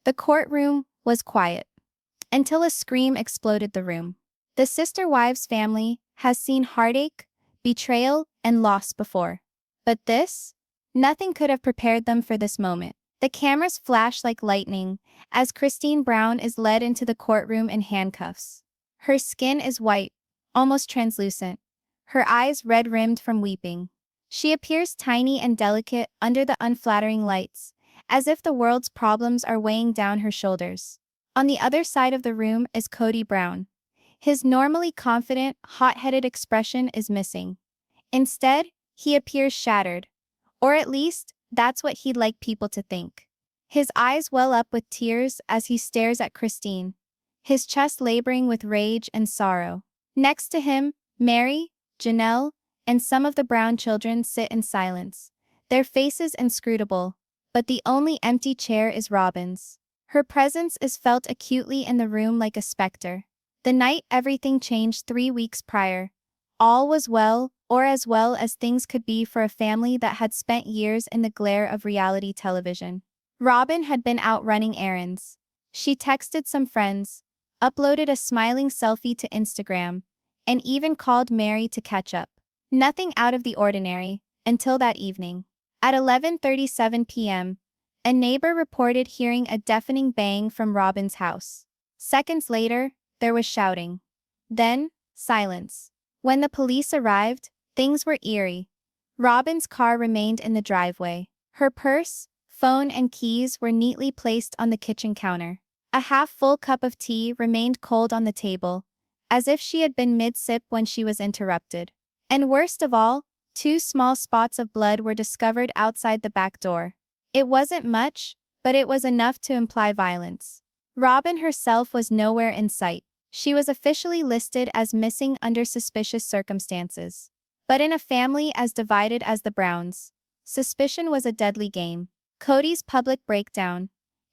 The courtroom was quiet until a scream exploded the room. The sister wives' family has seen heartache, betrayal, and loss before. But this? Nothing could have prepared them for this moment. The cameras flash like lightning as Kody Brown is led into the courtroom in handcuffs. Her skin is white, almost translucent, her eyes red-rimmed from weeping. She appears tiny and delicate under the unflattering lights, as if the world's problems are weighing down her shoulders. On the other side of the room is Kody Brown. His normally confident, hot-headed expression is missing. Instead, he appears shattered. Or at least, that's what he'd like people to think. His eyes well up with tears as he stares at Kody, his chest laboring with rage and sorrow. Next to him, Mary, Janelle, and some of the Brown children sit in silence, their faces inscrutable, but the only empty chair is Robyn's. Her presence is felt acutely in the room like a specter. The night everything changed 3 weeks prior, all was well, or as well as things could be for a family that had spent years in the glare of reality television. Robyn had been out running errands. She texted some friends, uploaded a smiling selfie to Instagram, and even called Mary to catch up. Nothing out of the ordinary, until that evening. At 11:37 p.m., a neighbor reported hearing a deafening bang from Robyn's house. Seconds later, there was shouting. Then, silence. When the police arrived, things were eerie. Robyn's car remained in the driveway. Her purse, phone, and keys were neatly placed on the kitchen counter. A half-full cup of tea remained cold on the table, as if she had been mid-sip when she was interrupted. And worst of all, 2 small spots of blood were discovered outside the back door. It wasn't much, but it was enough to imply violence. Robyn herself was nowhere in sight. She was officially listed as missing under suspicious circumstances. But in a family as divided as the Browns, suspicion was a deadly game. Kody's public breakdown.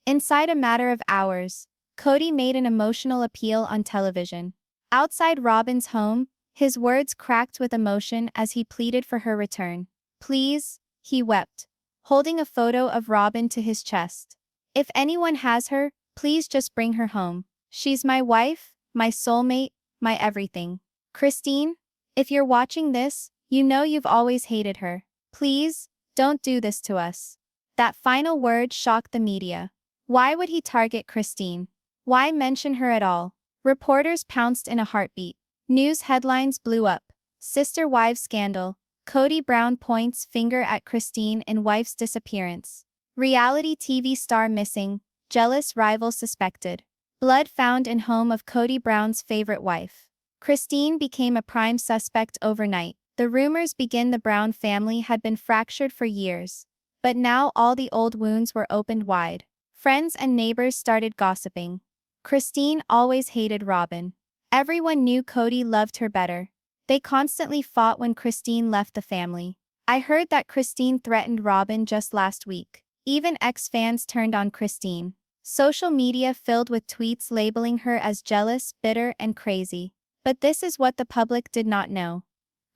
Inside a matter of hours, Kody made an emotional appeal on television. Outside Robyn's home, his words cracked with emotion as he pleaded for her return. Please, he wept, holding a photo of Robyn to his chest. If anyone has her, please just bring her home. She's my wife, my soulmate, my everything. Kody, if you're watching this, you know you've always hated her. Please, don't do this to us. That final word shocked the media. Why would he target Kody? Why mention her at all? Reporters pounced in a heartbeat. News headlines blew up. Sister wives scandal. Kody Brown points finger at Kody in wife's disappearance. Reality TV star missing. Jealous rival suspected. Blood found in home of Kody Brown's favorite wife. Kody became a prime suspect overnight. The rumors begin the Brown family had been fractured for years. But now all the old wounds were opened wide. Friends and neighbors started gossiping. Kody always hated Robyn. Everyone knew Kody loved her better. They constantly fought when Kody left the family. I heard that Kody threatened Robyn just last week. Even ex-fans turned on Kody. Social media filled with tweets labeling her as jealous, bitter, and crazy. But this is what the public did not know.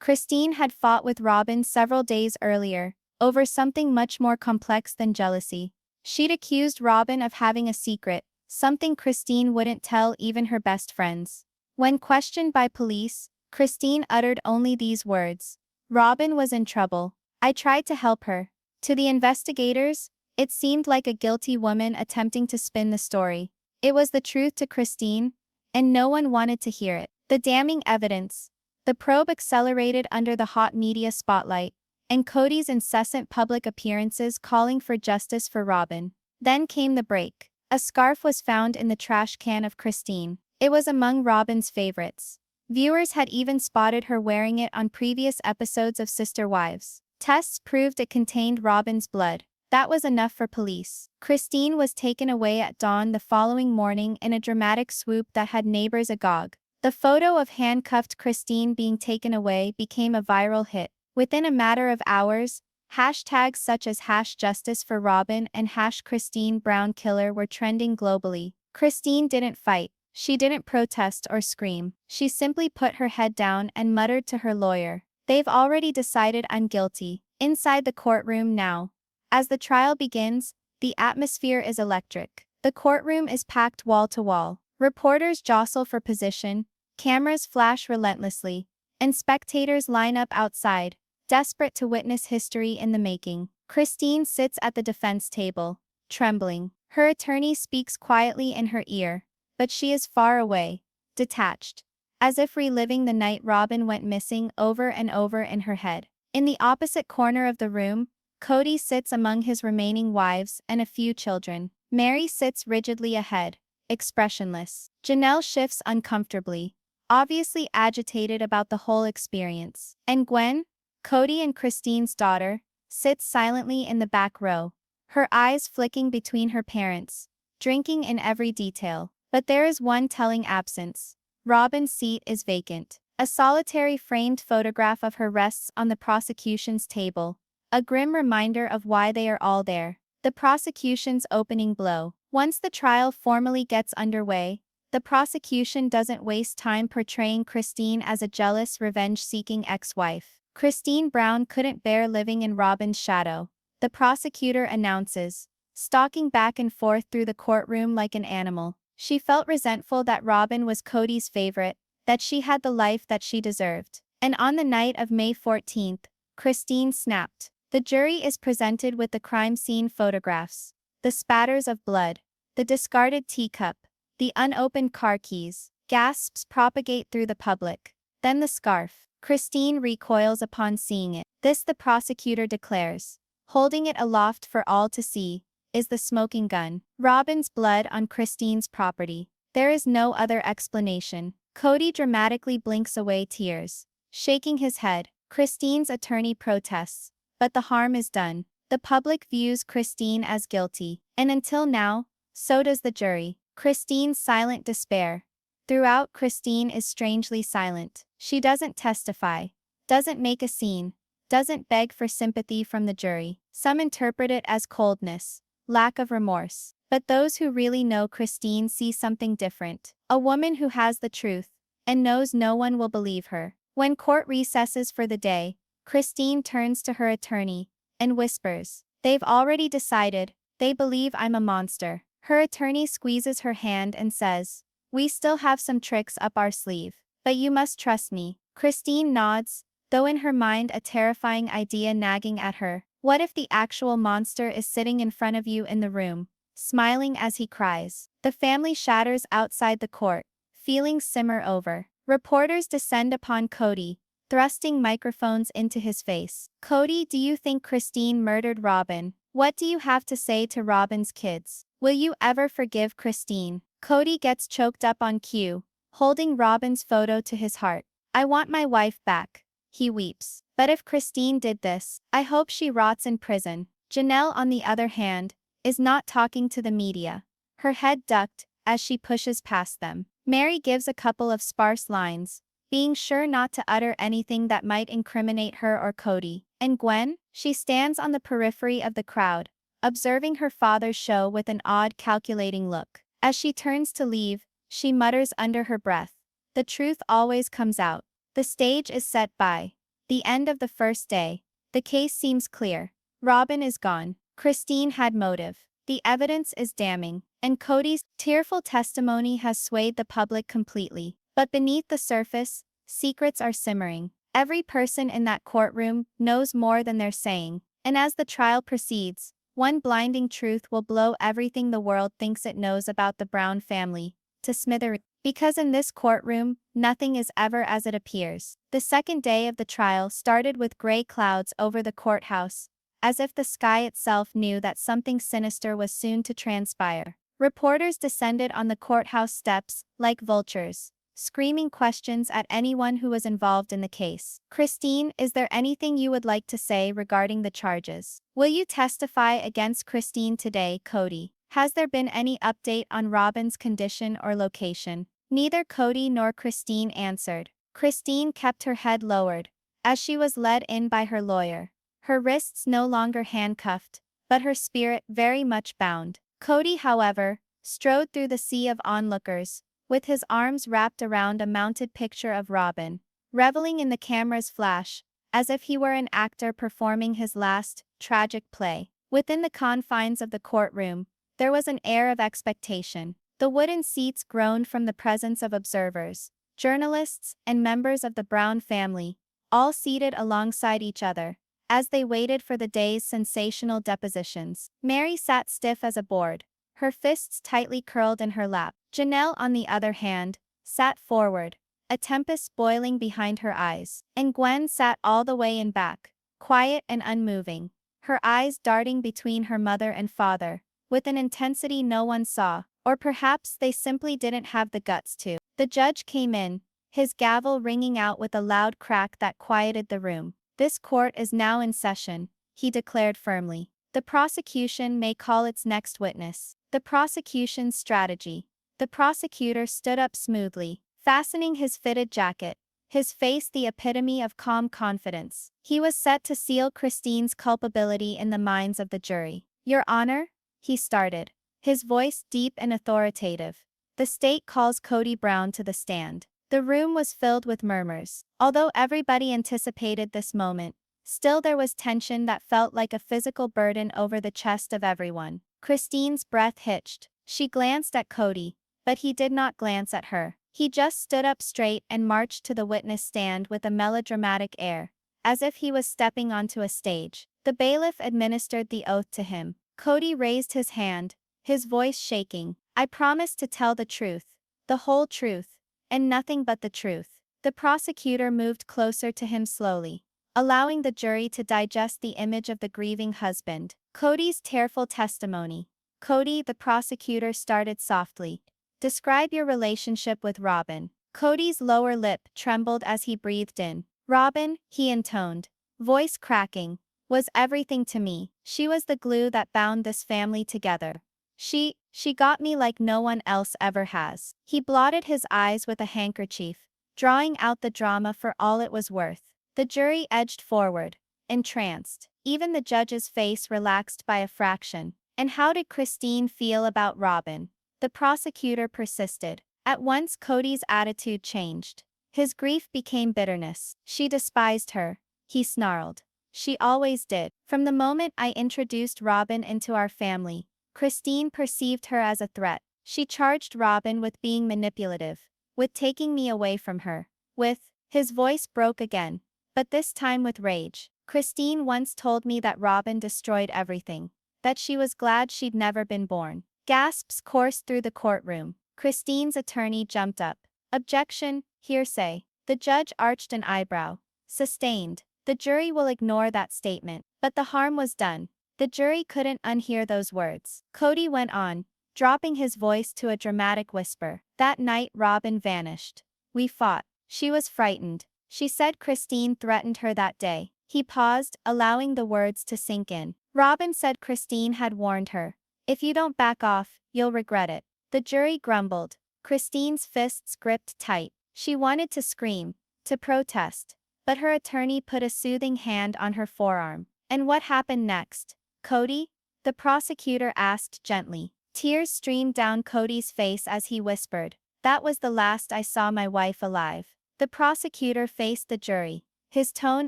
Kody had fought with Robyn several days earlier, over something much more complex than jealousy. She'd accused Robyn of having a secret, something Kody wouldn't tell even her best friends. When questioned by police, Kody uttered only these words. Robyn was in trouble. I tried to help her. To the investigators, it seemed like a guilty woman attempting to spin the story. It was the truth to Kody, and no one wanted to hear it. The damning evidence. The probe accelerated under the hot media spotlight, and Kody's incessant public appearances calling for justice for Robyn. Then came the break. A scarf was found in the trash can of Kody. It was among Robyn's favorites. Viewers had even spotted her wearing it on previous episodes of Sister Wives. Tests proved it contained Robyn's blood. That was enough for police. Kody was taken away at dawn the following morning in a dramatic swoop that had neighbors agog. The photo of handcuffed Kody being taken away became a viral hit. Within a matter of hours, hashtags such as #JusticeForRobyn and #KodyBrownKiller were trending globally. Kody didn't fight. She didn't protest or scream. She simply put her head down and muttered to her lawyer, "They've already decided I'm guilty." Inside the courtroom now. As the trial begins, the atmosphere is electric. The courtroom is packed wall to wall. Reporters jostle for position, cameras flash relentlessly, and spectators line up outside, desperate to witness history in the making. Christine sits at the defense table, trembling. Her attorney speaks quietly in her ear, but she is far away, detached, as if reliving the night Robyn went missing over and over in her head. In the opposite corner of the room, Kody sits among his remaining wives and a few children. Mary sits rigidly ahead, expressionless. Janelle shifts uncomfortably, obviously agitated about the whole experience. And Gwen, Kody and Christine's daughter, sits silently in the back row, her eyes flicking between her parents, drinking in every detail. But there is one telling absence. Robyn's seat is vacant. A solitary framed photograph of her rests on the prosecution's table, a grim reminder of why they are all there. The prosecution's opening blow. Once the trial formally gets underway, the prosecution doesn't waste time portraying Christine as a jealous, revenge-seeking ex-wife. Kody Brown couldn't bear living in Robyn's shadow, the prosecutor announces, stalking back and forth through the courtroom like an animal. She felt resentful that Robyn was Kody's favorite, that she had the life that she deserved. And on the night of May 14th, Christine snapped. The jury is presented with the crime scene photographs, the spatters of blood, the discarded teacup, the unopened car keys. Gasps propagate through the public. Then the scarf. Christine recoils upon seeing it. This, the prosecutor declares, holding it aloft for all to see, is the smoking gun. Robyn's blood on Christine's property. There is no other explanation. Kody dramatically blinks away tears, shaking his head. Christine's attorney protests, but the harm is done. The public views Christine as guilty, and until now, so does the jury. Christine's silent despair. Throughout, Christine is strangely silent. She doesn't testify, doesn't make a scene, doesn't beg for sympathy from the jury. Some interpret it as coldness, lack of remorse. But those who really know Christine see something different. A woman who has the truth, and knows no one will believe her. When court recesses for the day, Christine turns to her attorney and whispers, "They've already decided, they believe I'm a monster." Her attorney squeezes her hand and says, "We still have some tricks up our sleeve, but you must trust me." Christine nods, though in her mind a terrifying idea nagging at her. What if the actual monster is sitting in front of you in the room, smiling as he cries? The family shatters outside the court, feelings simmer over. Reporters descend upon Kody, thrusting microphones into his face. "Kody, do you think Christine murdered Robyn? What do you have to say to Robyn's kids? Will you ever forgive Christine?" Kody gets choked up on cue, holding Robyn's photo to his heart. "I want my wife back," he weeps. "But if Christine did this, I hope she rots in prison." Janelle, on the other hand, is not talking to the media, her head ducked as she pushes past them. Mary gives a couple of sparse lines, being sure not to utter anything that might incriminate her or Kody. And Gwen? She stands on the periphery of the crowd, observing her father's show with an odd, calculating look. As she turns to leave, she mutters under her breath, "The truth always comes out." The stage is set by the end of the first day. The case seems clear. Robyn is gone. Christine had motive. The evidence is damning, and Kody's tearful testimony has swayed the public completely. But beneath the surface, secrets are simmering. Every person in that courtroom knows more than they're saying, and as the trial proceeds, one blinding truth will blow everything the world thinks it knows about the Brown family to smithereens. Because in this courtroom, nothing is ever as it appears. The second day of the trial started with gray clouds over the courthouse, as if the sky itself knew that something sinister was soon to transpire. Reporters descended on the courthouse steps like vultures, screaming questions at anyone who was involved in the case. "Christine, is there anything you would like to say regarding the charges? Will you testify against Christine today, Kody? Has there been any update on Robyn's condition or location?" Neither Kody nor Christine answered. Christine kept her head lowered, as she was led in by her lawyer, her wrists no longer handcuffed, but her spirit very much bound. Kody, however, strode through the sea of onlookers, with his arms wrapped around a mounted picture of Robyn, reveling in the camera's flash, as if he were an actor performing his last, tragic play. Within the confines of the courtroom, There was an air of expectation. The wooden seats groaned from the presence of observers, journalists, and members of the Brown family, all seated alongside each other. As they waited for the day's sensational depositions, Mary sat stiff as a board, her fists tightly curled in her lap. Janelle, on the other hand, sat forward, a tempest boiling behind her eyes, and Gwen sat all the way in back, quiet and unmoving, her eyes darting between her mother and father, with an intensity no one saw, or perhaps they simply didn't have the guts to. The judge came in, his gavel ringing out with a loud crack that quieted the room. "This court is now in session," he declared firmly. "The prosecution may call its next witness." The prosecution's strategy. The prosecutor stood up smoothly, fastening his fitted jacket, his face the epitome of calm confidence. He was set to seal Christine's culpability in the minds of the jury. "Your Honor," he started, his voice deep and authoritative, "the state calls Kody Brown to the stand." The room was filled with murmurs. Although everybody anticipated this moment, still there was tension that felt like a physical burden over the chest of everyone. Christine's breath hitched. She glanced at Kody, but he did not glance at her. He just stood up straight and marched to the witness stand with a melodramatic air, as if he was stepping onto a stage. The bailiff administered the oath to him. Kody raised his hand, his voice shaking. "I promise to tell the truth, the whole truth, and nothing but the truth." The prosecutor moved closer to him slowly, allowing the jury to digest the image of the grieving husband. Kody's tearful testimony. "Kody," the prosecutor started softly, "describe your relationship with Robyn." Kody's lower lip trembled as he breathed in. "Robyn," he intoned, voice cracking, "was everything to me. She was the glue that bound this family together. She got me like no one else ever has." He blotted his eyes with a handkerchief, drawing out the drama for all it was worth. The jury edged forward, entranced. Even the judge's face relaxed by a fraction. "And how did Christine feel about Robyn?" The prosecutor persisted. At once Kody's attitude changed. His grief became bitterness. "She despised her," he snarled. "She always did. From the moment I introduced Robyn into our family, Christine perceived her as a threat. She charged Robyn with being manipulative, with taking me away from her, with—" His voice broke again, but this time with rage. "Christine once told me that Robyn destroyed everything, that she was glad she'd never been born." Gasps coursed through the courtroom. Christine's attorney jumped up. "Objection, hearsay." The judge arched an eyebrow. "Sustained. The jury will ignore that statement." But the harm was done. The jury couldn't unhear those words. Kody went on, dropping his voice to a dramatic whisper. "That night Robyn vanished. We fought. She was frightened. She said Christine threatened her that day." He paused, allowing the words to sink in. "Robyn said Christine had warned her. 'If you don't back off, you'll regret it.'" The jury grumbled. Christine's fists gripped tight. She wanted to scream, to protest, but her attorney put a soothing hand on her forearm. "And what happened next, Kody?" the prosecutor asked gently. Tears streamed down Kody's face as he whispered, "That was the last I saw my wife alive." The prosecutor faced the jury, his tone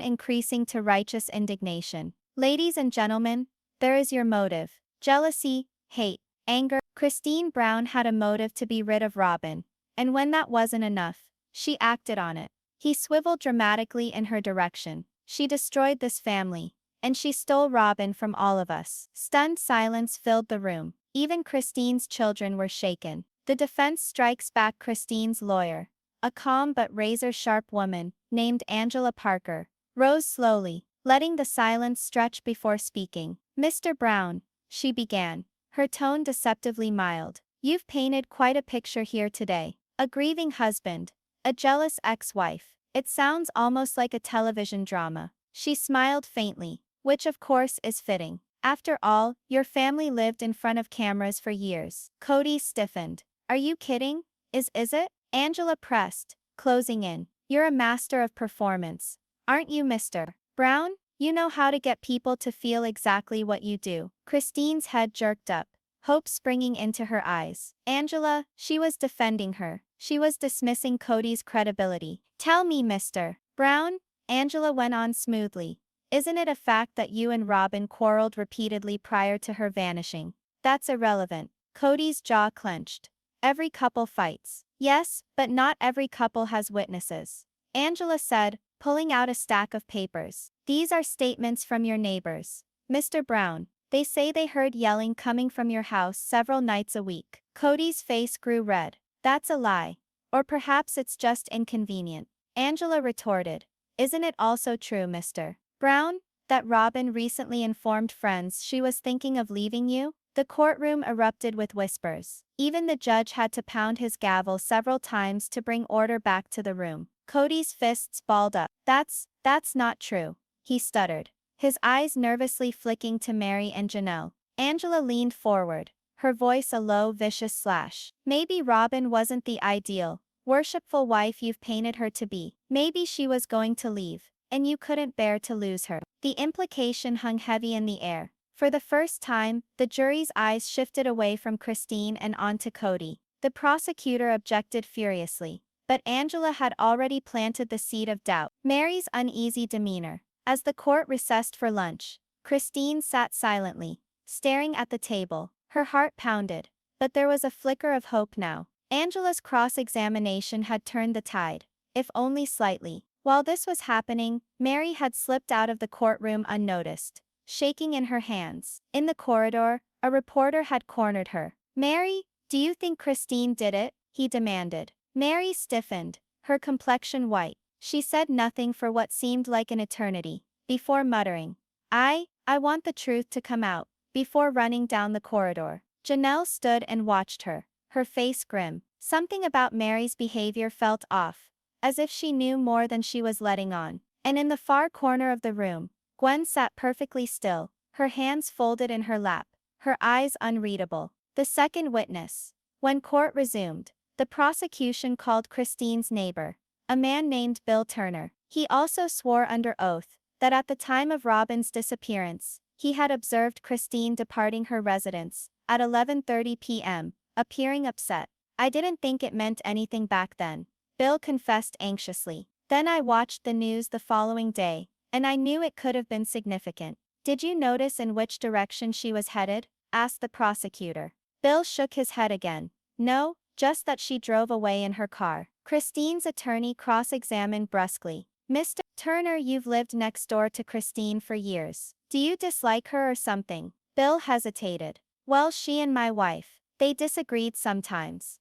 increasing to righteous indignation. "Ladies and gentlemen, there is your motive. Jealousy, hate, anger." Christine Brown had a motive to be rid of Robyn, and when that wasn't enough, she acted on it. He swiveled dramatically in her direction. "She destroyed this family, and she stole Robyn from all of us." Stunned silence filled the room. Even Christine's children were shaken. The defense strikes back. Christine's lawyer, a calm but razor-sharp woman, named Angela Parker, rose slowly, letting the silence stretch before speaking. "Mr. Brown," she began, her tone deceptively mild, "you've painted quite a picture here today. A grieving husband, a jealous ex-wife. It sounds almost like a television drama." She smiled faintly, which of course is fitting. "After all, your family lived in front of cameras for years." Kody stiffened. "Are you kidding? Is it?" Angela pressed, closing in. "You're a master of performance, aren't you, Mr. Brown? You know how to get people to feel exactly what you do." Christine's head jerked up, hope springing into her eyes. Angela, she was defending her. She was dismissing Kody's credibility. "Tell me, Mr. Brown," Angela went on smoothly, "isn't it a fact that you and Robyn quarreled repeatedly prior to her vanishing? That's irrelevant. Kody's jaw clenched. Every couple fights. Yes, but not every couple has witnesses. Angela said, pulling out a stack of papers. These are statements from your neighbors. Mr. Brown, they say they heard yelling coming from your house several nights a week. Kody's face grew red. That's a lie. Or perhaps it's just inconvenient. Angela retorted. Isn't it also true, Mr. Brown, that Robyn recently informed friends she was thinking of leaving you? The courtroom erupted with whispers. Even the judge had to pound his gavel several times to bring order back to the room. Kody's fists balled up. That's not true, he stuttered, his eyes nervously flicking to Mary and Janelle. Angela leaned forward, her voice a low, vicious slash. Maybe Robyn wasn't the ideal, worshipful wife you've painted her to be. Maybe she was going to leave, and you couldn't bear to lose her. The implication hung heavy in the air. For the first time, the jury's eyes shifted away from Christine and onto Kody. The prosecutor objected furiously, but Angela had already planted the seed of doubt. Mary's uneasy demeanor. As the court recessed for lunch, Christine sat silently, staring at the table. Her heart pounded, but there was a flicker of hope now. Angela's cross-examination had turned the tide, if only slightly. While this was happening, Mary had slipped out of the courtroom unnoticed, shaking in her hands. In the corridor, a reporter had cornered her. Mary, do you think Christine did it? He demanded. Mary stiffened, her complexion white. She said nothing for what seemed like an eternity, before muttering, I want the truth to come out, before running down the corridor. Janelle stood and watched her, her face grim. Something about Mary's behavior felt off, as if she knew more than she was letting on. And in the far corner of the room, Gwen sat perfectly still, her hands folded in her lap, her eyes unreadable. The second witness. When court resumed, the prosecution called Christine's neighbor, a man named Bill Turner. He also swore under oath that at the time of Robyn's disappearance, he had observed Christine departing her residence at 11:30 p.m., appearing upset. I didn't think it meant anything back then, Bill confessed anxiously. Then I watched the news the following day, and I knew it could have been significant. Did you notice in which direction she was headed? Asked the prosecutor. Bill shook his head again. No, just that she drove away in her car. Christine's attorney cross-examined brusquely. Mr. Turner, you've lived next door to Christine for years. Do you dislike her or something? Bill hesitated. Well, she and my wife, they disagreed sometimes.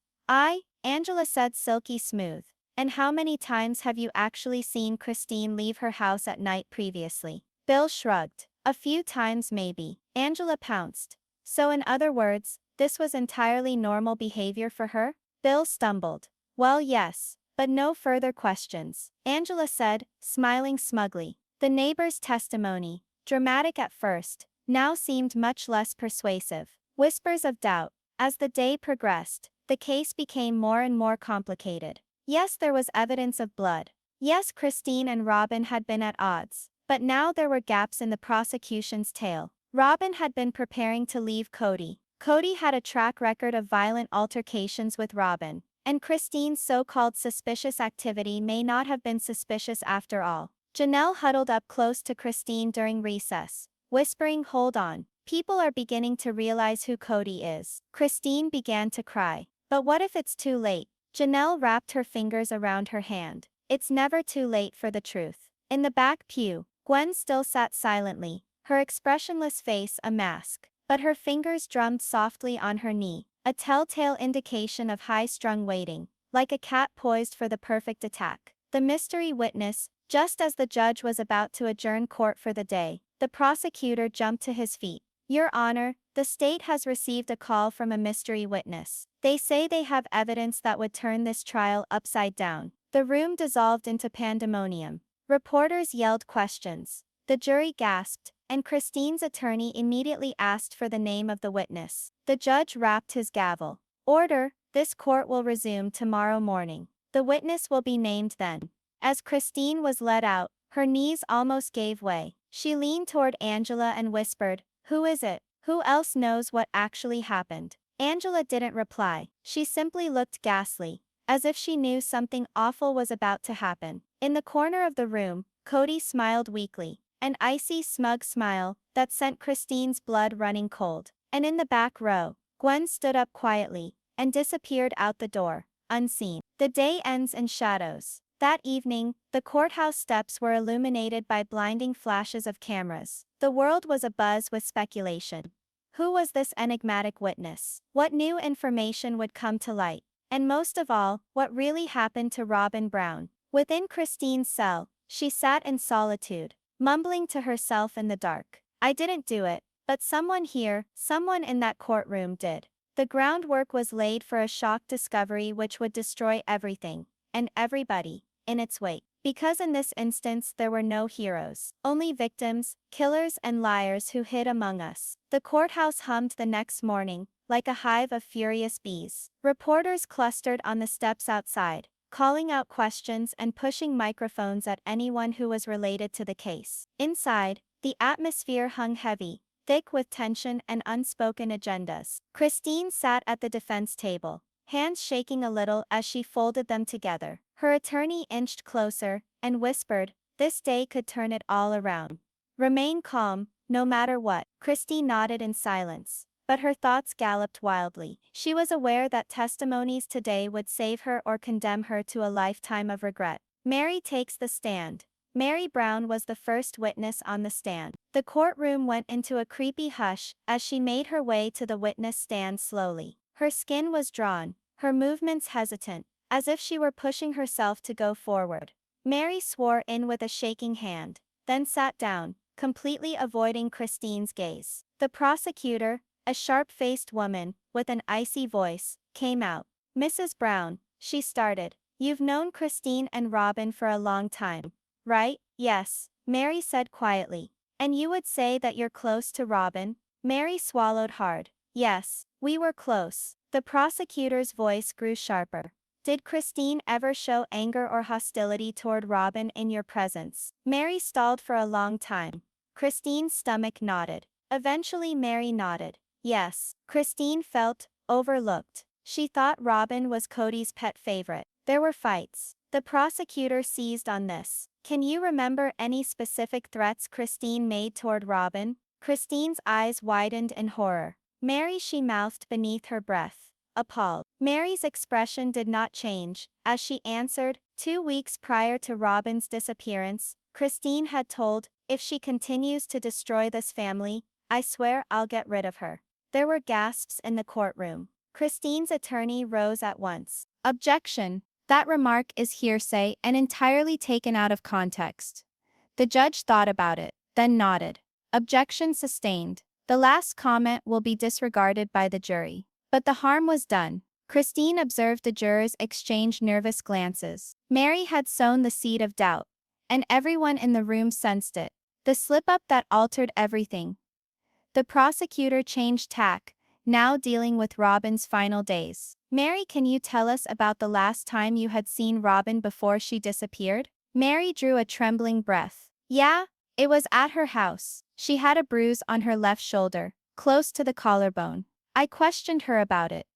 Angela said silky smooth. And how many times have you actually seen Christine leave her house at night previously? Bill shrugged. A few times maybe. Angela pounced. So in other words, this was entirely normal behavior for her? Bill stumbled. Well, yes, but no further questions, Angela said, smiling smugly. The neighbor's testimony, dramatic at first, now seemed much less persuasive. Whispers of doubt. As the day progressed, the case became more and more complicated. Yes, there was evidence of blood. Yes, Christine and Robyn had been at odds. But now there were gaps in the prosecution's tale. Robyn had been preparing to leave Kody. Kody had a track record of violent altercations with Robyn. And Christine's so-called suspicious activity may not have been suspicious after all. Janelle huddled up close to Christine during recess, whispering, "Hold on. People are beginning to realize who Kody is." Christine began to cry. But what if it's too late? Janelle wrapped her fingers around her hand. It's never too late for the truth. In the back pew, Gwen still sat silently, her expressionless face a mask. But her fingers drummed softly on her knee, a telltale indication of high-strung waiting, like a cat poised for the perfect attack. The mystery witness. Just as the judge was about to adjourn court for the day, the prosecutor jumped to his feet. Your Honor, the state has received a call from a mystery witness. They say they have evidence that would turn this trial upside down. The room dissolved into pandemonium. Reporters yelled questions. The jury gasped, and Christine's attorney immediately asked for the name of the witness. The judge rapped his gavel. Order, this court will resume tomorrow morning. The witness will be named then. As Christine was led out, her knees almost gave way. She leaned toward Angela and whispered, "Who is it? Who else knows what actually happened?" Angela didn't reply. She simply looked ghastly, as if she knew something awful was about to happen. In the corner of the room, Kody smiled weakly, an icy, smug smile that sent Christine's blood running cold. And in the back row, Gwen stood up quietly and disappeared out the door, unseen. The day ends in shadows. That evening, the courthouse steps were illuminated by blinding flashes of cameras. The world was abuzz with speculation. Who was this enigmatic witness? What new information would come to light? And most of all, what really happened to Robyn Brown? Within Christine's cell, she sat in solitude, mumbling to herself in the dark. I didn't do it, but someone here, someone in that courtroom did. The groundwork was laid for a shock discovery which would destroy everything, and everybody, in its wake. Because in this instance there were no heroes, only victims, killers and liars who hid among us. The courthouse hummed the next morning, like a hive of furious bees. Reporters clustered on the steps outside, calling out questions and pushing microphones at anyone who was related to the case. Inside, the atmosphere hung heavy, thick with tension and unspoken agendas. Christine sat at the defense table, hands shaking a little as she folded them together. Her attorney inched closer and whispered, "This day could turn it all around. Remain calm, no matter what." Christine nodded in silence, but her thoughts galloped wildly. She was aware that testimonies today would save her or condemn her to a lifetime of regret. Mary takes the stand. Mary Brown was the first witness on the stand. The courtroom went into a creepy hush as she made her way to the witness stand slowly. Her skin was drawn, her movements hesitant, as if she were pushing herself to go forward. Mary swore in with a shaking hand, then sat down, completely avoiding Christine's gaze. The prosecutor, a sharp-faced woman, with an icy voice, came out. "Mrs. Brown," she started, "you've known Christine and Robyn for a long time, right?" "Yes," Mary said quietly. "And you would say that you're close to Robyn?" Mary swallowed hard. "Yes, we were close." The prosecutor's voice grew sharper. "Did Christine ever show anger or hostility toward Robyn in your presence?" Mary stalled for a long time. Christine's stomach knotted. Eventually Mary nodded. Yes. Christine felt overlooked. She thought Robyn was Kody's pet favorite. There were fights. The prosecutor seized on this. "Can you remember any specific threats Christine made toward Robyn?" Christine's eyes widened in horror. "Mary," she mouthed beneath her breath, appalled. Mary's expression did not change, as she answered, 2 weeks prior to Robyn's disappearance, Christine had told, "If she continues to destroy this family, I swear I'll get rid of her." There were gasps in the courtroom. Christine's attorney rose at once. "Objection. That remark is hearsay and entirely taken out of context." The judge thought about it, then nodded. "Objection sustained. The last comment will be disregarded by the jury." But the harm was done. Christine observed the jurors exchange nervous glances. Mary had sown the seed of doubt, and everyone in the room sensed it. The slip-up that altered everything. The prosecutor changed tack, now dealing with Robyn's final days. "Mary, can you tell us about the last time you had seen Robyn before she disappeared?" Mary drew a trembling breath. "Yeah, it was at her house. She had a bruise on her left shoulder, close to the collarbone. I questioned her about it,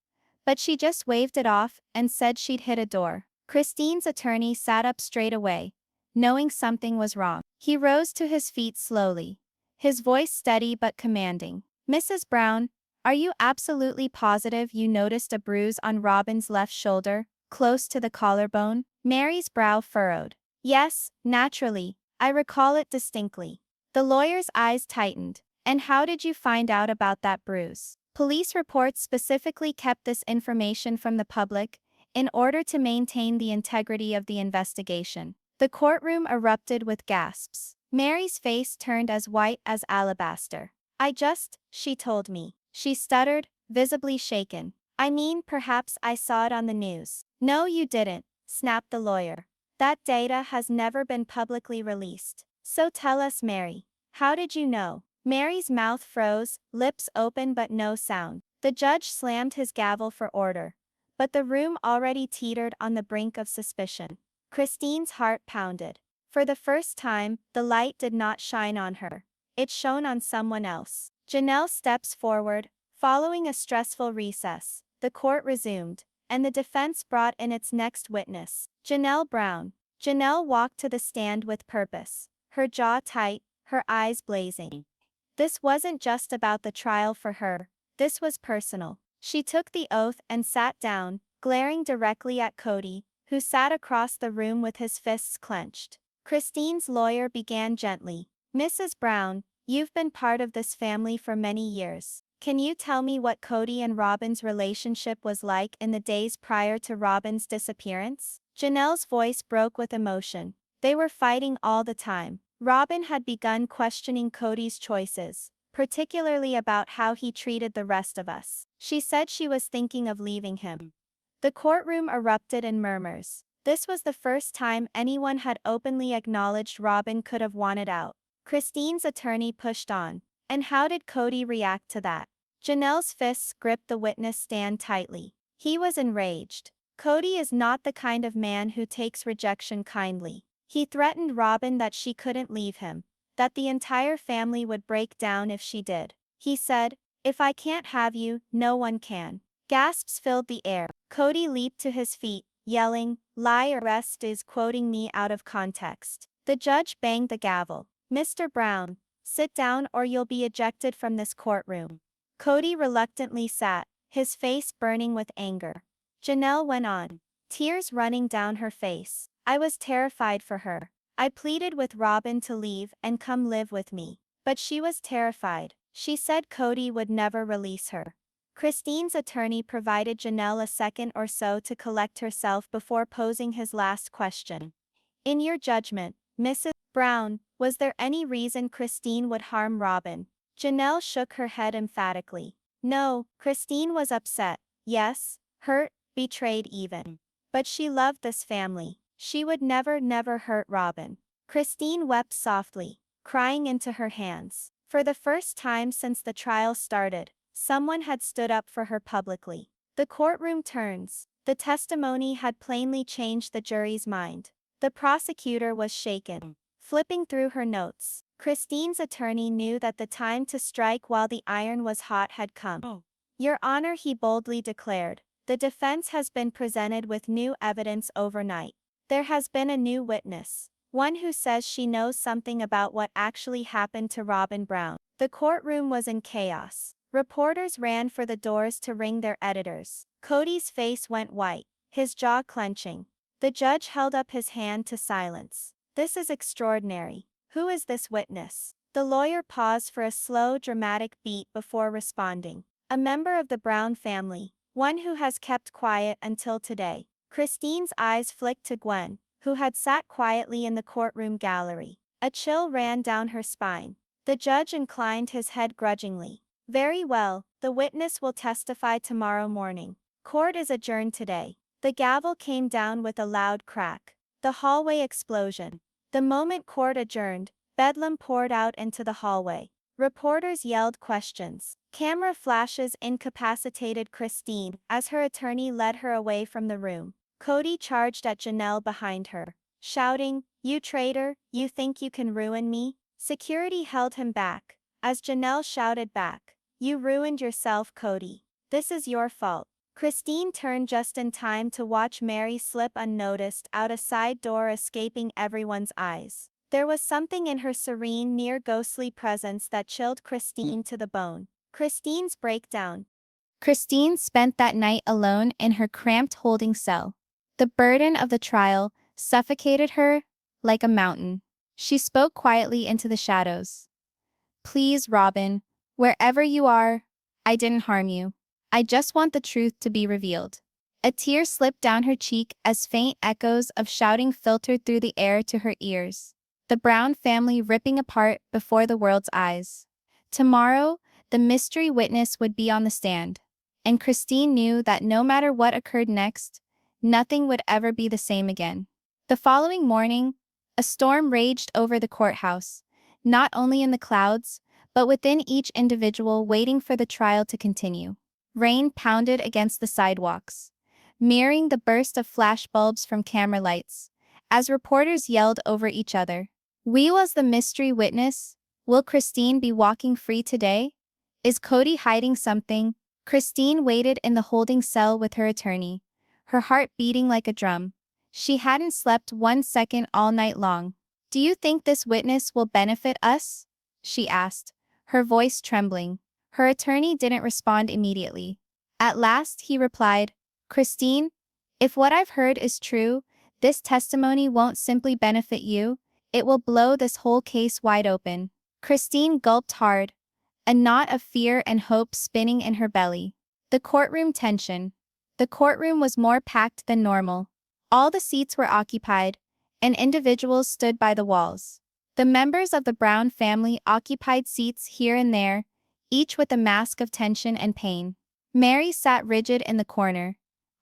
but she just waved it off and said she'd hit a door." Christine's attorney sat up straight away, knowing something was wrong. He rose to his feet slowly, his voice steady but commanding. "Mrs. Brown, are you absolutely positive you noticed a bruise on Robyn's left shoulder, close to the collarbone?" Mary's brow furrowed. "Yes, naturally, I recall it distinctly." The lawyer's eyes tightened. "And how did you find out about that bruise?" Police reports specifically kept this information from the public in order to maintain the integrity of the investigation. The courtroom erupted with gasps. Mary's face turned as white as alabaster. She told me." She stuttered, visibly shaken. "I mean, perhaps I saw it on the news." "No, you didn't," snapped the lawyer. "That data has never been publicly released. So tell us, Mary, how did you know?" Mary's mouth froze, lips open but no sound. The judge slammed his gavel for order, but the room already teetered on the brink of suspicion. Christine's heart pounded. For the first time, the light did not shine on her. It shone on someone else. Janelle steps forward. Following a stressful recess, the court resumed, and the defense brought in its next witness, Janelle Brown. Janelle walked to the stand with purpose, her jaw tight, her eyes blazing. This wasn't just about the trial for her. This was personal. She took the oath and sat down, glaring directly at Kody, who sat across the room with his fists clenched. Christine's lawyer began gently. Mrs. Brown, you've been part of this family for many years. Can you tell me what Kody and Robyn's relationship was like in the days prior to Robyn's disappearance? Janelle's voice broke with emotion. They were fighting all the time. Robyn had begun questioning Kody's choices, particularly about how he treated the rest of us. She said she was thinking of leaving him. The courtroom erupted in murmurs. This was the first time anyone had openly acknowledged Robyn could have wanted out. Christine's attorney pushed on. And how did Kody react to that? Janelle's fists gripped the witness stand tightly. He was enraged. Kody is not the kind of man who takes rejection kindly. He threatened Robyn that she couldn't leave him, that the entire family would break down if she did. He said, "If I can't have you, no one can." Gasps filled the air. Kody leaped to his feet, yelling, "Lie, arrest is quoting me out of context." The judge banged the gavel. "Mr. Brown, sit down or you'll be ejected from this courtroom." Kody reluctantly sat, his face burning with anger. Janelle went on, tears running down her face. "I was terrified for her. I pleaded with Robyn to leave and come live with me. But she was terrified. She said Kody would never release her." Christine's attorney provided Janelle a second or so to collect herself before posing his last question. "In your judgment, Mrs. Brown, was there any reason Christine would harm Robyn?" Janelle shook her head emphatically. "No, Christine was upset, yes, hurt, betrayed even. But she loved this family. She would never hurt Robyn." Christine wept softly, crying into her hands. For the first time since the trial started, someone had stood up for her publicly. The courtroom turns. The testimony had plainly changed the jury's mind. The prosecutor was shaken. Flipping through her notes, Christine's attorney knew that the time to strike while the iron was hot had come. "Your Honor," he boldly declared, "the defense has been presented with new evidence overnight. There has been a new witness, one who says she knows something about what actually happened to Robyn Brown." The courtroom was in chaos. Reporters ran for the doors to ring their editors. Kody's face went white, his jaw clenching. The judge held up his hand to silence. "This is extraordinary. Who is this witness?" The lawyer paused for a slow, dramatic beat before responding. "A member of the Brown family, one who has kept quiet until today." Christine's eyes flicked to Gwen, who had sat quietly in the courtroom gallery. A chill ran down her spine. The judge inclined his head grudgingly. "Very well, the witness will testify tomorrow morning. Court is adjourned today." The gavel came down with a loud crack. The hallway explosion. The moment court adjourned, bedlam poured out into the hallway. Reporters yelled questions. Camera flashes incapacitated Christine as her attorney led her away from the room. Kody charged at Janelle behind her, shouting, "You traitor, you think you can ruin me?" Security held him back, as Janelle shouted back, "You ruined yourself, Kody. This is your fault." Christine turned just in time to watch Mary slip unnoticed out a side door, escaping everyone's eyes. There was something in her serene, near-ghostly presence that chilled Christine to the bone. Christine's breakdown. Christine spent that night alone in her cramped holding cell. The burden of the trial suffocated her like a mountain. She spoke quietly into the shadows. "Please, Robyn, wherever you are, I didn't harm you. I just want the truth to be revealed." A tear slipped down her cheek as faint echoes of shouting filtered through the air to her ears. The Brown family ripping apart before the world's eyes. Tomorrow, the mystery witness would be on the stand. And Christine knew that no matter what occurred next, nothing would ever be the same again. The following morning, a storm raged over the courthouse, not only in the clouds, but within each individual waiting for the trial to continue. Rain pounded against the sidewalks, mirroring the burst of flashbulbs from camera lights, as reporters yelled over each other. "We was the mystery witness? Will Christine be walking free today? Is Kody hiding something?" Christine waited in the holding cell with her attorney, her heart beating like a drum. She hadn't slept 1 second all night long. "Do you think this witness will benefit us?" she asked, her voice trembling. Her attorney didn't respond immediately. At last, he replied, "Christine, if what I've heard is true, this testimony won't simply benefit you, it will blow this whole case wide open." Christine gulped hard, a knot of fear and hope spinning in her belly. The courtroom tension. The courtroom was more packed than normal. All the seats were occupied, and individuals stood by the walls. The members of the Brown family occupied seats here and there, each with a mask of tension and pain. Mary sat rigid in the corner,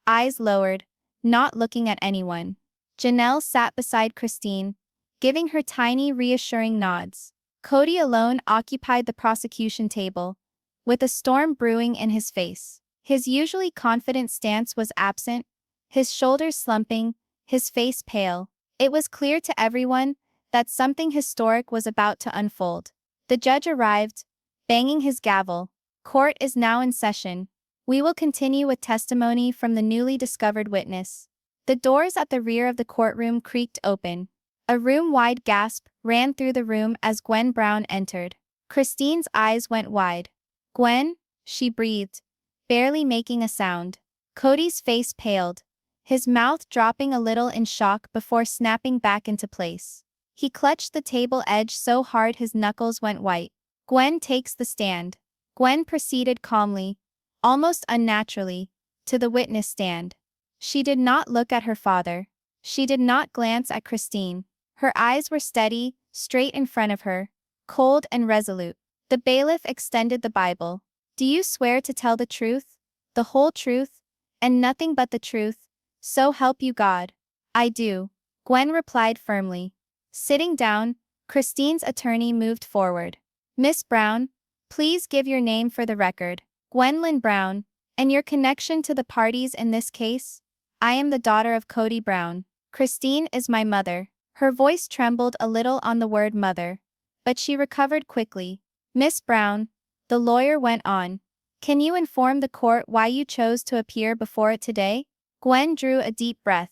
eyes lowered, not looking at anyone. Janelle sat beside Christine, giving her tiny reassuring nods. Kody alone occupied the prosecution table, with a storm brewing in his face. His usually confident stance was absent, his shoulders slumping, his face pale. It was clear to everyone that something historic was about to unfold. The judge arrived, banging his gavel. "Court is now in session. We will continue with testimony from the newly discovered witness." The doors at the rear of the courtroom creaked open. A room-wide gasp ran through the room as Gwen Brown entered. Christine's eyes went wide. "Gwen," she breathed, barely making a sound. Kody's face paled, his mouth dropping a little in shock before snapping back into place. He clutched the table edge so hard his knuckles went white. "Gwen takes the stand." Gwen proceeded calmly, almost unnaturally, to the witness stand. She did not look at her father. She did not glance at Christine. Her eyes were steady, straight in front of her, cold and resolute. The bailiff extended the Bible. "Do you swear to tell the truth, the whole truth, and nothing but the truth, so help you God?" "I do," Gwen replied firmly. Sitting down, Christine's attorney moved forward. "Miss Brown, please give your name for the record." "Gwendolyn Brown, and your connection to the parties in this case?" "I am the daughter of Kody Brown. Christine is my mother." Her voice trembled a little on the word mother, but she recovered quickly. "Miss Brown," the lawyer went on, "can you inform the court why you chose to appear before it today?" Gwen drew a deep breath.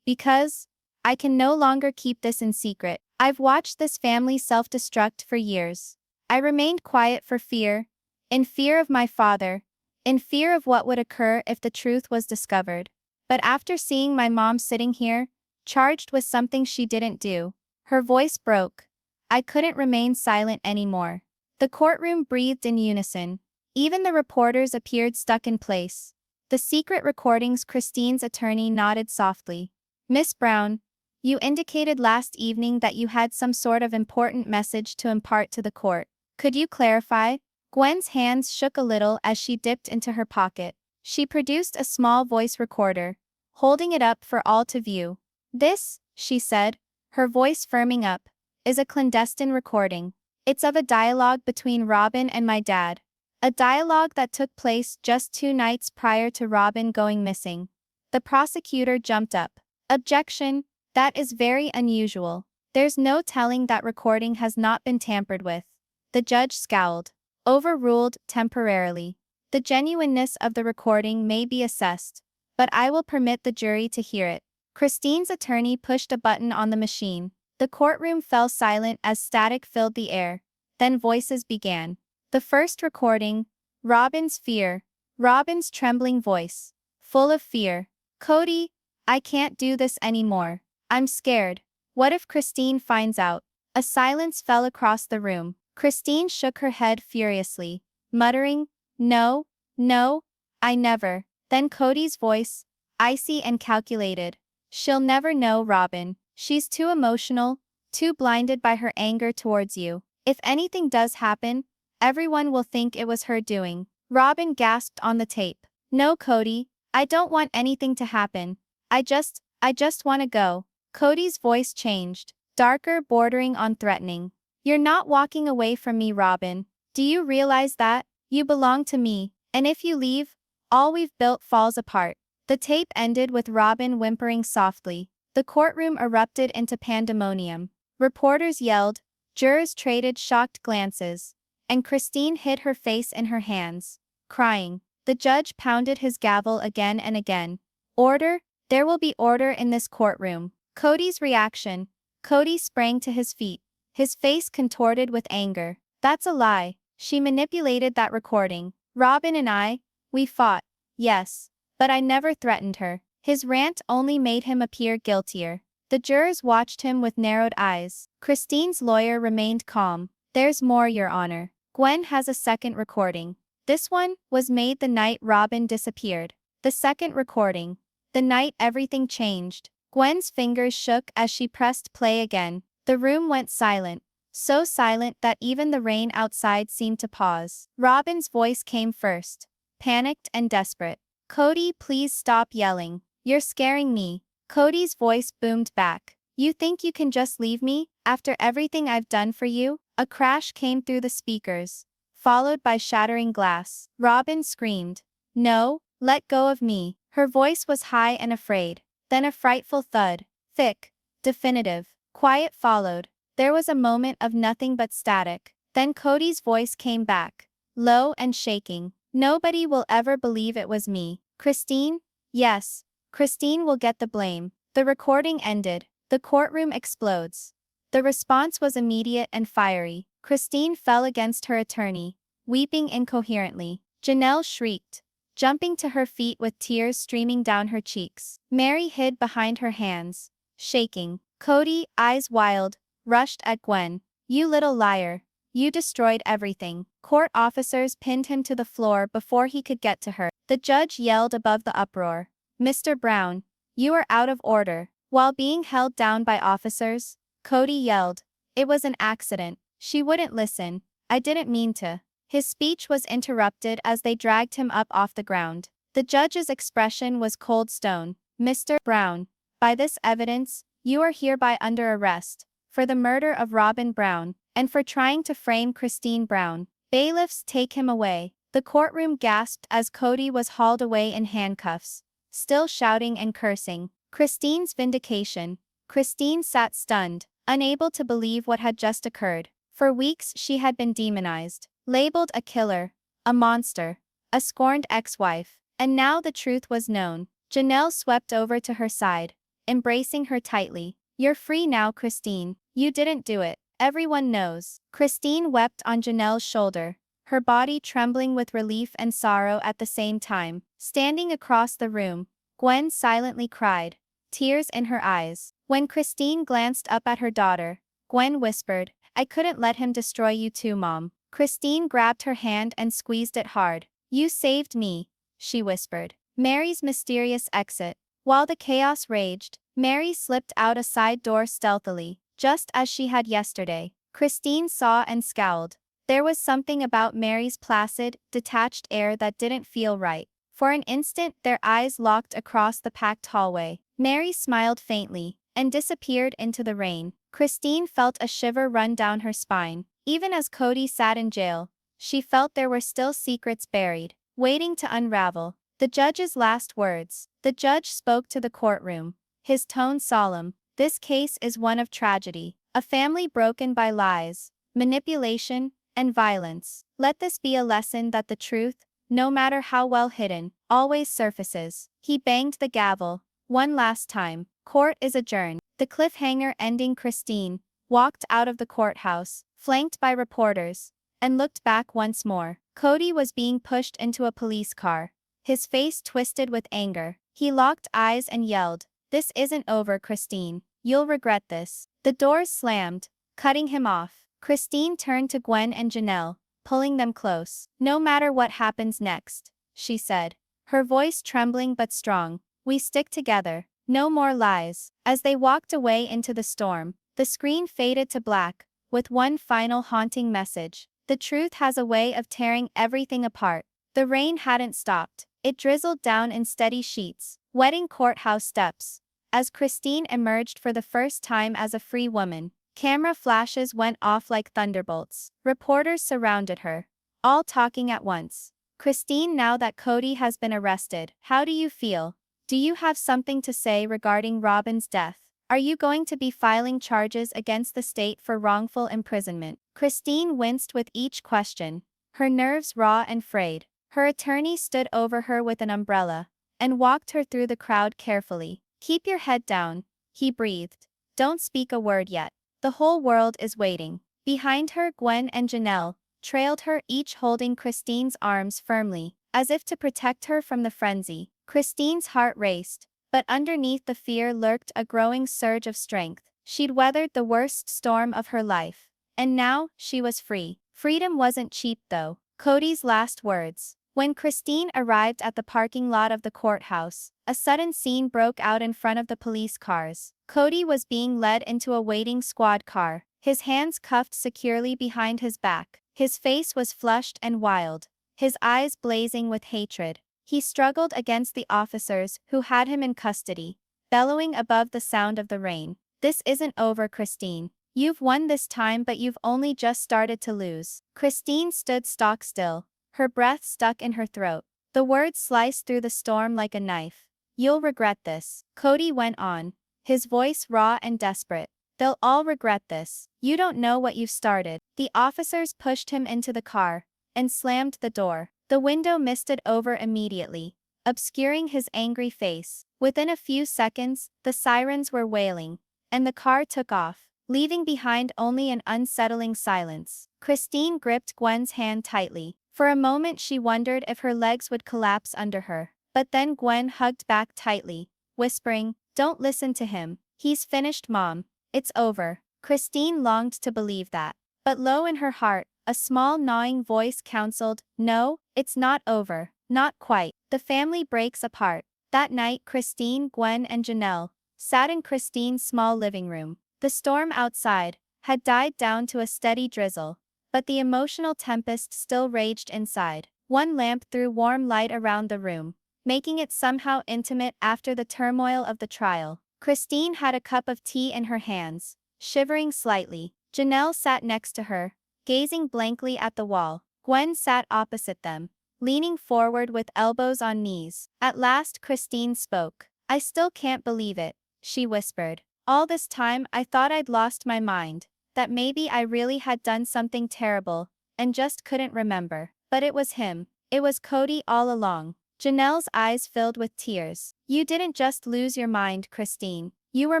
"Because I can no longer keep this in secret. I've watched this family self-destruct for years. I remained quiet for fear, in fear of my father, in fear of what would occur if the truth was discovered. But after seeing my mom sitting here, charged with something she didn't do," her voice broke, "I couldn't remain silent anymore." The courtroom breathed in unison. Even the reporters appeared stuck in place. "The secret recordings." Christine's attorney nodded softly. "Miss Brown, you indicated last evening that you had some sort of important message to impart to the court. Could you clarify?" Gwen's hands shook a little as she dipped into her pocket. She produced a small voice recorder, holding it up for all to view. "This," she said, her voice firming up, "is a clandestine recording. It's of a dialogue between Robyn and my dad. A dialogue that took place just 2 nights prior to Robyn going missing." The prosecutor jumped up. "Objection, that is very unusual. There's no telling that recording has not been tampered with." The judge scowled. "Overruled temporarily. The genuineness of the recording may be assessed, but I will permit the jury to hear it." Christine's attorney pushed a button on the machine. The courtroom fell silent as static filled the air. Then voices began. The first recording, Robyn's fear. Robyn's trembling voice, full of fear. "Kody, I can't do this anymore. I'm scared. What if Christine finds out?" A silence fell across the room. Christine shook her head furiously, muttering, "No, no, I never." Then Kody's voice, icy and calculated. "She'll never know, Robyn. She's too emotional, too blinded by her anger towards you. If anything does happen, everyone will think it was her doing." Robyn gasped on the tape. "No, Kody, I don't want anything to happen. I just want to go." Kody's voice changed, darker, bordering on threatening. "You're not walking away from me, Robyn. Do you realize that? You belong to me, and if you leave, all we've built falls apart." The tape ended with Robyn whimpering softly. The courtroom erupted into pandemonium. Reporters yelled, jurors traded shocked glances, and Christine hid her face in her hands, crying. The judge pounded his gavel again and again. "Order, there will be order in this courtroom." Kody's reaction. Kody sprang to his feet, his face contorted with anger. "That's a lie." She manipulated that recording. Robyn and we fought. Yes. But I never threatened her. His rant only made him appear guiltier. The jurors watched him with narrowed eyes. Christine's lawyer remained calm. There's more, Your Honor. Gwen has a second recording. This one was made the night Robyn disappeared. The second recording. The night everything changed. Gwen's fingers shook as she pressed play again. The room went silent. So silent that even the rain outside seemed to pause. Robyn's voice came first. Panicked and desperate. Kody, please stop yelling. You're scaring me. Kody's voice boomed back. You think you can just leave me, after everything I've done for you? A crash came through the speakers, followed by shattering glass. Robyn screamed. No, let go of me. Her voice was high and afraid. Then a frightful thud. Thick. Definitive. Quiet followed. There was a moment of nothing but static. Then Kody's voice came back. Low and shaking. Nobody will ever believe it was me. Christine? Yes. Christine will get the blame. The recording ended. The courtroom explodes. The response was immediate and fiery. Christine fell against her attorney, weeping incoherently. Janelle shrieked, jumping to her feet with tears streaming down her cheeks. Mary hid behind her hands, shaking. Kody, eyes wild, rushed at Gwen. You little liar. You destroyed everything. Court officers pinned him to the floor before he could get to her. The judge yelled above the uproar. Mr. Brown, you are out of order. While being held down by officers, Kody yelled. It was an accident. She wouldn't listen. I didn't mean to. His speech was interrupted as they dragged him up off the ground. The judge's expression was cold stone. Mr. Brown, by this evidence, you are hereby under arrest, for the murder of Robyn Brown, and for trying to frame Christine Brown. Bailiffs, take him away. The courtroom gasped as Kody was hauled away in handcuffs, still shouting and cursing. Christine's vindication. Christine sat stunned, unable to believe what had just occurred. For weeks she had been demonized, labeled a killer, a monster, a scorned ex-wife, and now the truth was known. Janelle swept over to her side, embracing her tightly. You're free now, Christine. You didn't do it. Everyone knows. Christine wept on Janelle's shoulder, her body trembling with relief and sorrow at the same time. Standing across the room, Gwen silently cried, tears in her eyes. When Christine glanced up at her daughter, Gwen whispered, I couldn't let him destroy you too, Mom. Christine grabbed her hand and squeezed it hard. You saved me, she whispered. Mary's mysterious exit. While the chaos raged, Mary slipped out a side door stealthily, just as she had yesterday. Christine saw and scowled. There was something about Mary's placid, detached air that didn't feel right. For an instant their eyes locked across the packed hallway. Mary smiled faintly, and disappeared into the rain. Christine felt a shiver run down her spine. Even as Kody sat in jail, she felt there were still secrets buried, waiting to unravel. The judge's last words. The judge spoke to the courtroom, his tone solemn. This case is one of tragedy, a family broken by lies, manipulation, and violence. Let this be a lesson that the truth, no matter how well hidden, always surfaces. He banged the gavel. One last time. Court is adjourned. The cliffhanger ending. Christine walked out of the courthouse, flanked by reporters, and looked back once more. Kody was being pushed into a police car, his face twisted with anger. He locked eyes and yelled, This isn't over, Christine. You'll regret this. The doors slammed, cutting him off. Christine turned to Gwen and Janelle, pulling them close. No matter what happens next, she said, her voice trembling but strong, we stick together. No more lies. As they walked away into the storm, the screen faded to black, with one final haunting message. The truth has a way of tearing everything apart. The rain hadn't stopped. It drizzled down in steady sheets, wetting courthouse steps. As Christine emerged for the first time as a free woman, camera flashes went off like thunderbolts. Reporters surrounded her, all talking at once. Christine, now that Kody has been arrested, how do you feel? Do you have something to say regarding Robyn's death? Are you going to be filing charges against the state for wrongful imprisonment? Christine winced with each question, her nerves raw and frayed. Her attorney stood over her with an umbrella and walked her through the crowd carefully. Keep your head down, he breathed. Don't speak a word yet. The whole world is waiting. Behind her, Gwen and Janelle, trailed her, each holding Christine's arms firmly, as if to protect her from the frenzy. Christine's heart raced, but underneath the fear lurked a growing surge of strength. She'd weathered the worst storm of her life, and now she was free. Freedom wasn't cheap though. Kody's last words. When Christine arrived at the parking lot of the courthouse, a sudden scene broke out in front of the police cars. Kody was being led into a waiting squad car, his hands cuffed securely behind his back. His face was flushed and wild, his eyes blazing with hatred. He struggled against the officers who had him in custody, bellowing above the sound of the rain. "This isn't over, Christine. You've won this time, but you've only just started to lose." Christine stood stock still, her breath stuck in her throat. The words sliced through the storm like a knife. "You'll regret this," Kody went on, his voice raw and desperate. "They'll all regret this. You don't know what you've started." The officers pushed him into the car and slammed the door. The window misted over immediately, obscuring his angry face. Within a few seconds, the sirens were wailing, and the car took off, leaving behind only an unsettling silence. Christine gripped Gwen's hand tightly. For a moment she wondered if her legs would collapse under her. But then Gwen hugged back tightly, whispering, "Don't listen to him. He's finished, Mom. It's over." Christine longed to believe that. But low in her heart, a small gnawing voice counseled, "No, it's not over. Not quite." The family breaks apart. That night Christine, Gwen and Janelle sat in Christine's small living room. The storm outside had died down to a steady drizzle, but the emotional tempest still raged inside. One lamp threw warm light around the room, making it somehow intimate after the turmoil of the trial. Christine had a cup of tea in her hands, shivering slightly. Janelle sat next to her, gazing blankly at the wall. Gwen sat opposite them, leaning forward with elbows on knees. At last Christine spoke. "I still can't believe it," she whispered. "All this time I thought I'd lost my mind, that maybe I really had done something terrible, and just couldn't remember. But it was him. It was Kody all along." Janelle's eyes filled with tears. "You didn't just lose your mind, Christine. You were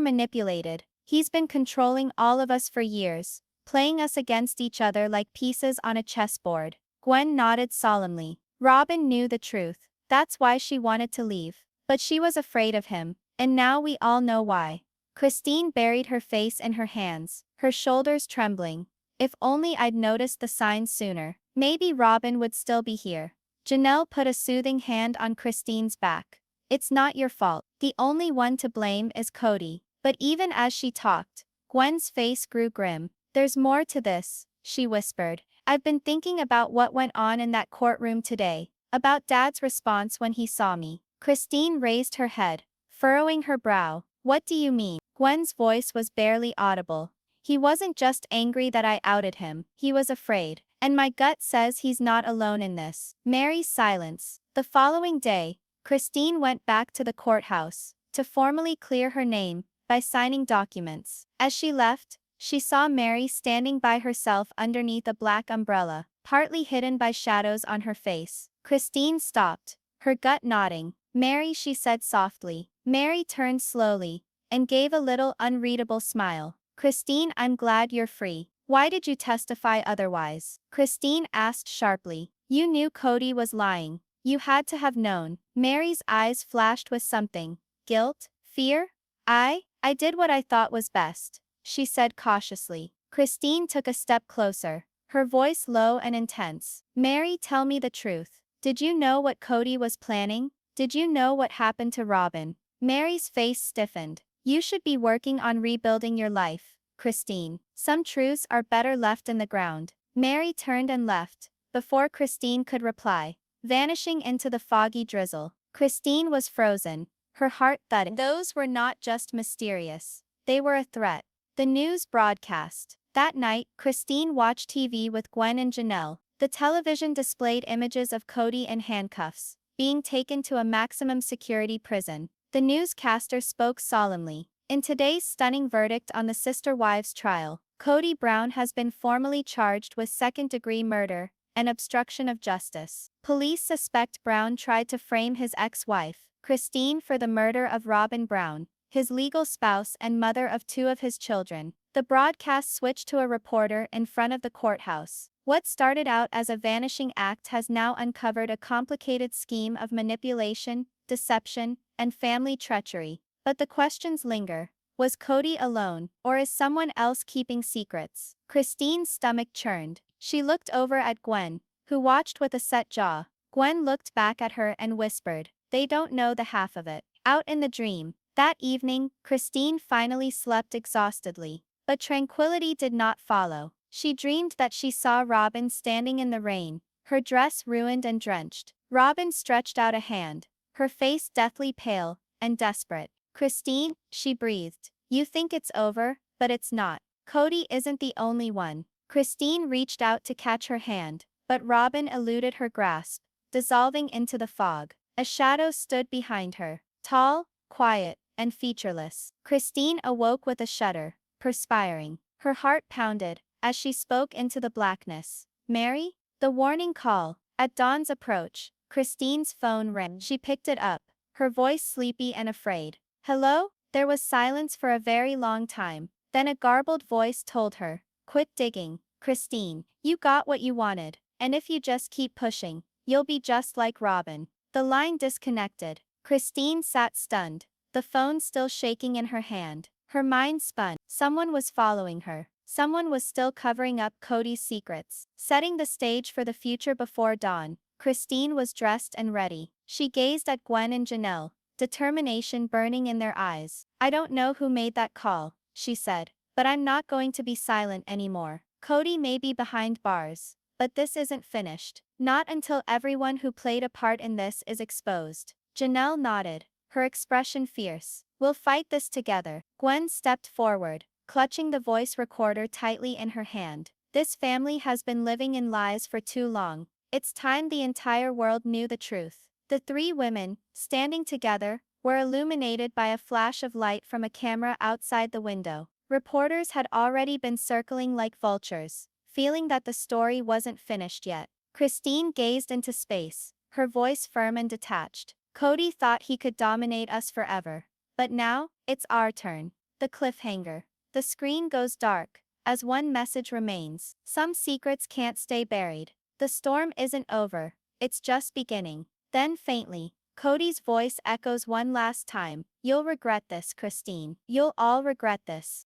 manipulated. He's been controlling all of us for years, playing us against each other like pieces on a chessboard." Gwen nodded solemnly. Robyn knew the truth. That's why she wanted to leave. But she was afraid of him, and now we all know why. Christine buried her face in her hands, her shoulders trembling. "If only I'd noticed the signs sooner. Maybe Robyn would still be here." Janelle put a soothing hand on Christine's back. "It's not your fault. The only one to blame is Kody." But even as she talked, Gwen's face grew grim. "There's more to this," she whispered. "I've been thinking about what went on in that courtroom today, about Dad's response when he saw me." Christine raised her head, furrowing her brow. "What do you mean?" Gwen's voice was barely audible. "He wasn't just angry that I outed him, he was afraid. And my gut says he's not alone in this." Mary's silence. The following day, Christine went back to the courthouse to formally clear her name by signing documents. As she left, she saw Mary standing by herself underneath a black umbrella, partly hidden by shadows on her face. Christine stopped, her gut nodding. "Mary," she said softly. Mary turned slowly and gave a little unreadable smile. "Christine, I'm glad you're free. Why did you testify otherwise?" Christine asked sharply. "You knew Kody was lying. You had to have known." Mary's eyes flashed with something. Guilt? Fear? I did what I thought was best," she said cautiously. Christine took a step closer, her voice low and intense. "Mary, tell me the truth. Did you know what Kody was planning? Did you know what happened to Robyn?" Mary's face stiffened. "You should be working on rebuilding your life, Christine. Some truths are better left in the ground." Mary turned and left, before Christine could reply, vanishing into the foggy drizzle. Christine was frozen, her heart thudding. Those were not just mysterious. They were a threat. The news broadcast. That night, Christine watched TV with Gwen and Janelle. The television displayed images of Kody in handcuffs, being taken to a maximum security prison. The newscaster spoke solemnly. "In today's stunning verdict on the sister wives trial, Kody Brown has been formally charged with second-degree murder and obstruction of justice. Police suspect Brown tried to frame his ex-wife, Christine, for the murder of Robyn Brown, his legal spouse and mother of two of his children." The broadcast switched to a reporter in front of the courthouse. What started out as a vanishing act has now uncovered a complicated scheme of manipulation, deception, and family treachery. But the questions linger. Was Kody alone, or is someone else keeping secrets? Christine's stomach churned. She looked over at Gwen, who watched with a set jaw. Gwen looked back at her and whispered, "They don't know the half of it." Out in the dream, that evening, Christine finally slept exhaustedly. But tranquility did not follow. She dreamed that she saw Robyn standing in the rain, her dress ruined and drenched. Robyn stretched out a hand, her face deathly pale and desperate. "Christine," she breathed, "you think it's over, but it's not. Kody isn't the only one." Christine reached out to catch her hand, but Robyn eluded her grasp, dissolving into the fog. A shadow stood behind her, tall, quiet, and featureless. Christine awoke with a shudder, perspiring. Her heart pounded as she spoke into the blackness. "Mary?" The warning call. At dawn's approach, Christine's phone rang. She picked it up, her voice sleepy and afraid. "Hello?" There was silence for a very long time. Then a garbled voice told her, "Quit digging, Christine. You got what you wanted, and if you just keep pushing, you'll be just like Robyn." The line disconnected. Christine sat stunned, the phone still shaking in her hand. Her mind spun. Someone was following her. Someone was still covering up Kody's secrets, setting the stage for the future before dawn. Christine was dressed and ready. She gazed at Gwen and Janelle, determination burning in their eyes. "I don't know who made that call," she said, "but I'm not going to be silent anymore. Kody may be behind bars, but this isn't finished. Not until everyone who played a part in this is exposed." Janelle nodded, her expression fierce. "We'll fight this together." Gwen stepped forward, clutching the voice recorder tightly in her hand. "This family has been living in lies for too long. It's time the entire world knew the truth." The three women, standing together, were illuminated by a flash of light from a camera outside the window. Reporters had already been circling like vultures, feeling that the story wasn't finished yet. Christine gazed into space, her voice firm and detached. "Kody thought he could dominate us forever. But now, it's our turn." The cliffhanger. The screen goes dark, as one message remains. Some secrets can't stay buried. The storm isn't over, it's just beginning. Then faintly, Kody's voice echoes one last time. "You'll regret this, Christine. You'll all regret this."